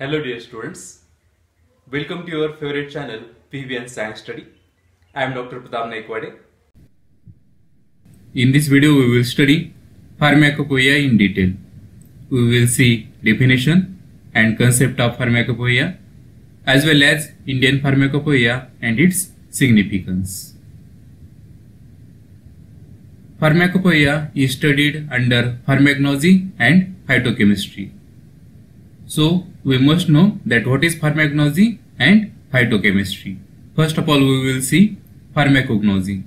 Hello dear students, welcome to your favorite channel PVN Science Study. I am Dr. Pratap Naikwade. In this video we will study Pharmacopoeia in detail. We will see definition and concept of Pharmacopoeia as well as Indian Pharmacopoeia and its significance. Pharmacopoeia is studied under pharmacognosy and phytochemistry. So we must know that what is pharmacognosy and phytochemistry. First of all, we will see pharmacognosy.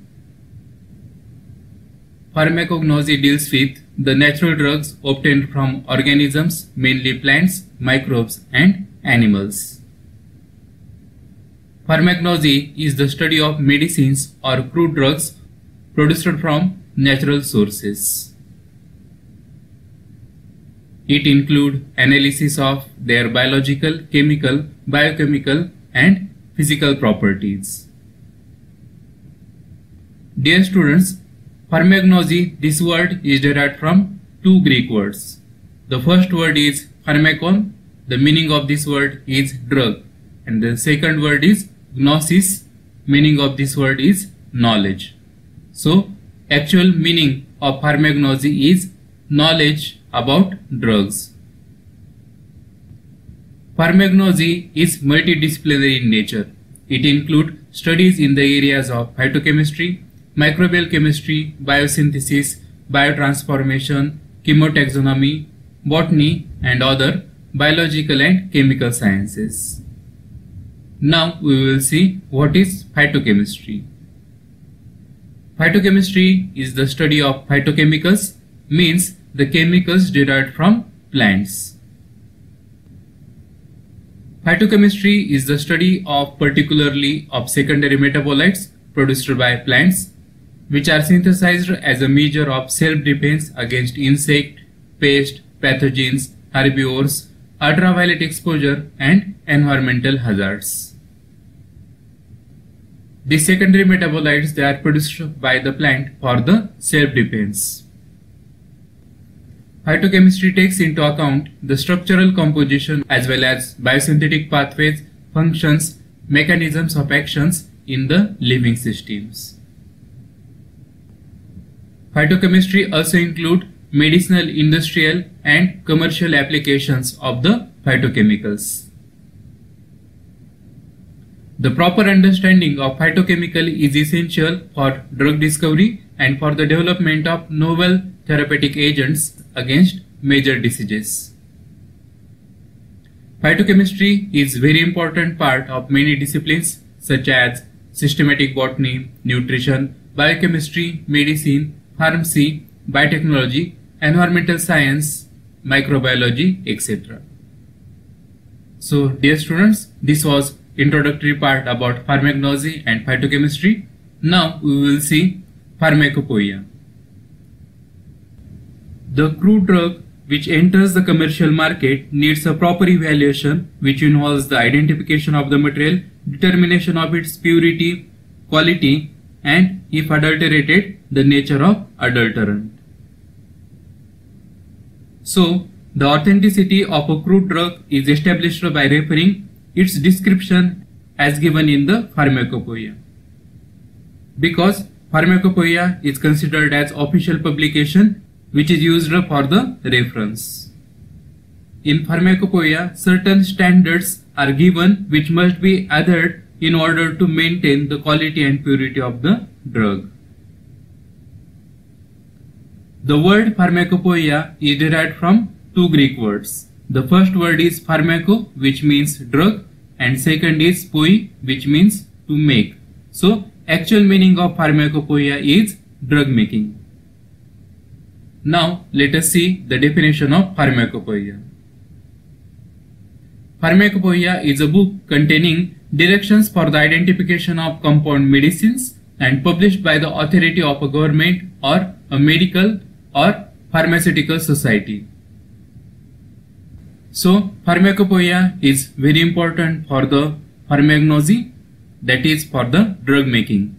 Pharmacognosy deals with the natural drugs obtained from organisms, mainly plants, microbes and animals. Pharmacognosy is the study of medicines or crude drugs produced from natural sources. It includes analysis of their biological, chemical, biochemical and physical properties. Dear students, pharmacognosy, this word is derived from two Greek words. The first word is pharmakon, the meaning of this word is drug, and the second word is gnosis, meaning of this word is knowledge. So, actual meaning of pharmacognosy is knowledge about drugs. Pharmacognosy is multidisciplinary in nature. It includes studies in the areas of phytochemistry, microbial chemistry, biosynthesis, biotransformation, chemotaxonomy, botany and other biological and chemical sciences. Now we will see what is phytochemistry. Phytochemistry is the study of phytochemicals, means the chemicals derived from plants. Phytochemistry is the study of particularly of secondary metabolites produced by plants, which are synthesized as a measure of self-defense against insect, pest, pathogens, herbivores, ultraviolet exposure and environmental hazards. These secondary metabolites, they are produced by the plant for the self-defense. Phytochemistry takes into account the structural composition as well as biosynthetic pathways, functions, mechanisms of actions in the living systems. Phytochemistry also includes medicinal, industrial and commercial applications of the phytochemicals. The proper understanding of phytochemical is essential for drug discovery and for the development of novel therapeutic agents against major diseases. Phytochemistry is very important part of many disciplines such as systematic botany, nutrition, biochemistry, medicine, pharmacy, biotechnology, environmental science, microbiology, etc. So dear students, this was introductory part about pharmacognosy and phytochemistry. Now we will see pharmacopoeia. The crude drug which enters the commercial market needs a proper evaluation which involves the identification of the material, determination of its purity, quality and, if adulterated, the nature of adulterant. So, the authenticity of a crude drug is established by referring its description as given in the pharmacopoeia. Because pharmacopoeia is considered as official publication which is used for the reference. In pharmacopoeia, certain standards are given which must be adhered in order to maintain the quality and purity of the drug. The word pharmacopoeia is derived from two Greek words. The first word is pharmako, which means drug, and second is poi, which means to make. So, actual meaning of pharmacopoeia is drug making. Now, let us see the definition of pharmacopoeia. Pharmacopoeia is a book containing directions for the identification of compound medicines and published by the authority of a government or a medical or pharmaceutical society. So, pharmacopoeia is very important for the pharmacognosy, that is for the drug making.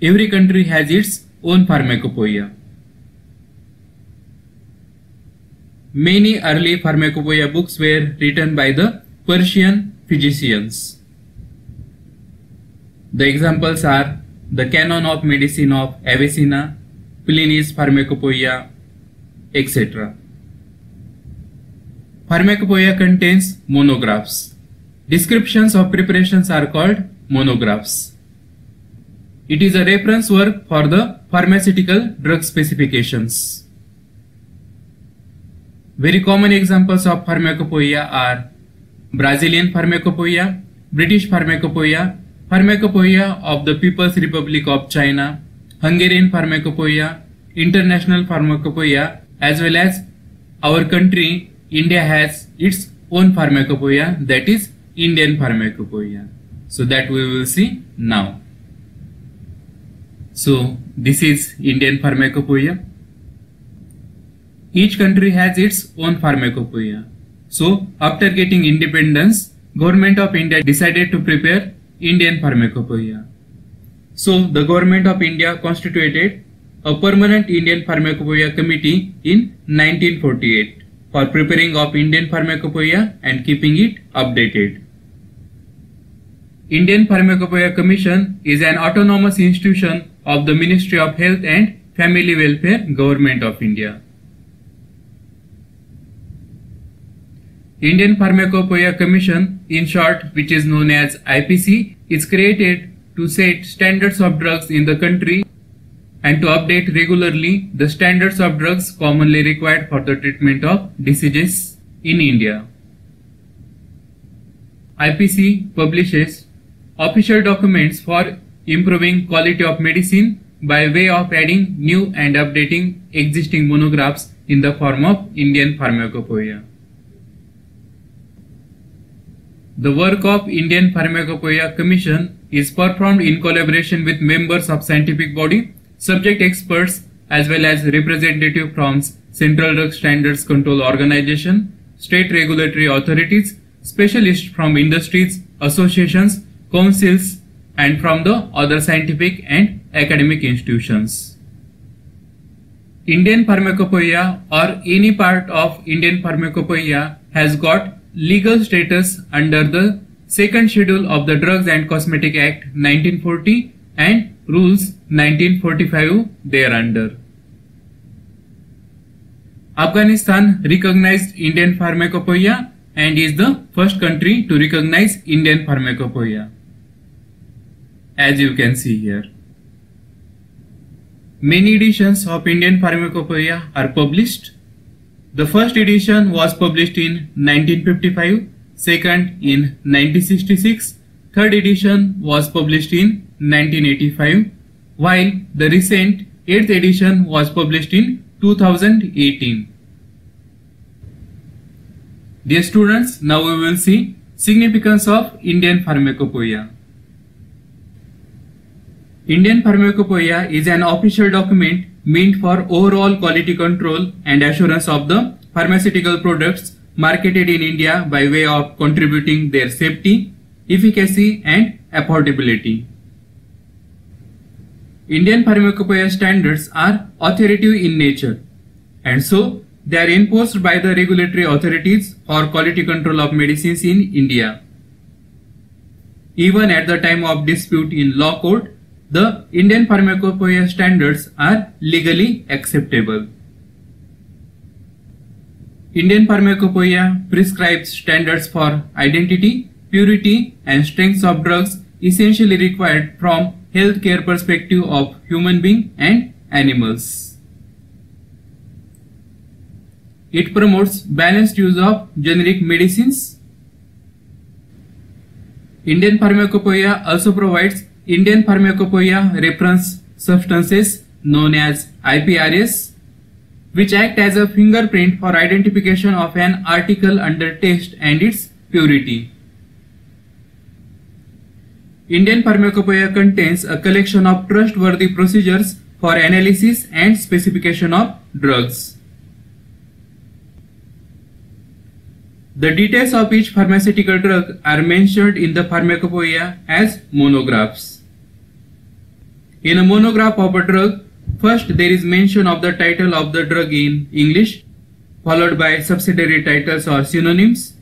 Every country has its own pharmacopoeia. Many early pharmacopoeia books were written by the Persian physicians. The examples are the Canon of Medicine of Avicenna, Pliny's Pharmacopoeia, etc. Pharmacopoeia contains monographs. Descriptions of preparations are called monographs. It is a reference work for the pharmaceutical drug specifications. Very common examples of pharmacopoeia are Brazilian Pharmacopoeia, British Pharmacopoeia, Pharmacopoeia of the People's Republic of China, Hungarian Pharmacopoeia, International Pharmacopoeia, as well as our country, India, has its own pharmacopoeia, that is Indian Pharmacopoeia. So that we will see now. So this is Indian Pharmacopoeia. Each country has its own pharmacopoeia. So after getting independence, Government of India decided to prepare Indian Pharmacopoeia. So the Government of India constituted a permanent Indian Pharmacopoeia committee in 1948 for preparing of Indian Pharmacopoeia and keeping it updated. Indian Pharmacopoeia Commission is an autonomous institution of the Ministry of Health and Family Welfare, Government of India. Indian Pharmacopoeia Commission, in short, which is known as IPC, is created to set standards of drugs in the country and to update regularly the standards of drugs commonly required for the treatment of diseases in India. IPC publishes official documents for improving quality of medicine by way of adding new and updating existing monographs in the form of Indian Pharmacopoeia. The work of Indian Pharmacopoeia Commission is performed in collaboration with members of scientific body, subject experts, as well as representatives from Central Drug Standards Control Organization, state regulatory authorities, specialists from industries, associations, councils, and from the other scientific and academic institutions. Indian Pharmacopoeia or any part of Indian Pharmacopoeia has got legal status under the second schedule of the Drugs and Cosmetic Act 1940 and Rules 1945 thereunder. Afghanistan recognized Indian Pharmacopoeia and is the first country to recognize Indian Pharmacopoeia, as you can see here. Many editions of Indian Pharmacopoeia are published. The first edition was published in 1955, second in 1966, third edition was published in 1985, while the recent 8th edition was published in 2018. Dear students, now we will see significance of Indian Pharmacopoeia. Indian Pharmacopoeia is an official document meant for overall quality control and assurance of the pharmaceutical products marketed in India by way of contributing their safety, efficacy and affordability. Indian Pharmacopoeia standards are authoritative in nature, and so they are enforced by the regulatory authorities for quality control of medicines in India. Even at the time of dispute in law court, the Indian Pharmacopoeia standards are legally acceptable. Indian Pharmacopoeia prescribes standards for identity, purity and strength of drugs essentially required from healthcare perspective of human being and animals. It promotes balanced use of generic medicines. Indian Pharmacopoeia also provides Indian Pharmacopoeia reference substances known as IPRS, which act as a fingerprint for identification of an article under test and its purity. Indian Pharmacopoeia contains a collection of trustworthy procedures for analysis and specification of drugs. The details of each pharmaceutical drug are mentioned in the Pharmacopoeia as monographs. In a monograph of a drug, first there is mention of the title of the drug in English, followed by subsidiary titles or synonyms.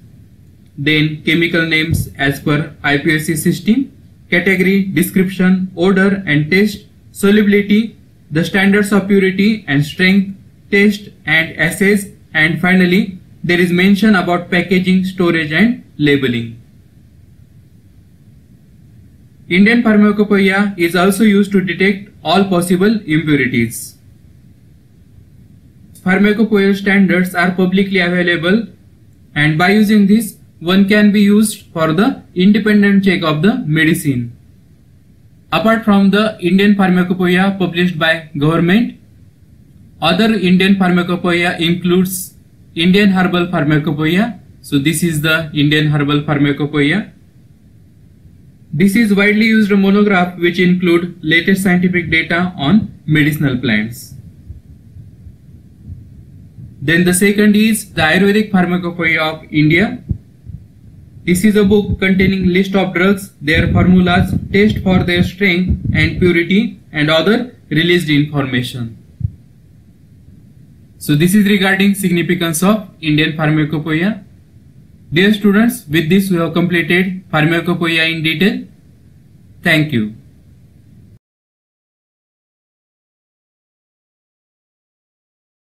then chemical names as per IPSC system, category, description, odor and taste, solubility, the standards of purity and strength, taste and assays, and finally there is mention about packaging, storage and labeling. Indian Pharmacopoeia is also used to detect all possible impurities. Pharmacopoeial standards are publicly available, and by using this one can be used for the independent check of the medicine. Apart from the Indian Pharmacopoeia published by government, other Indian Pharmacopoeia includes Indian Herbal Pharmacopoeia. So this is the Indian Herbal Pharmacopoeia. This is widely used monograph which include latest scientific data on medicinal plants. Then the second is the Ayurvedic Pharmacopoeia of India. This is a book containing list of drugs, their formulas, taste for their strength and purity, and other released information. So this is regarding significance of Indian Pharmacopoeia. Dear students, with this we have completed Pharmacopoeia in detail. Thank you.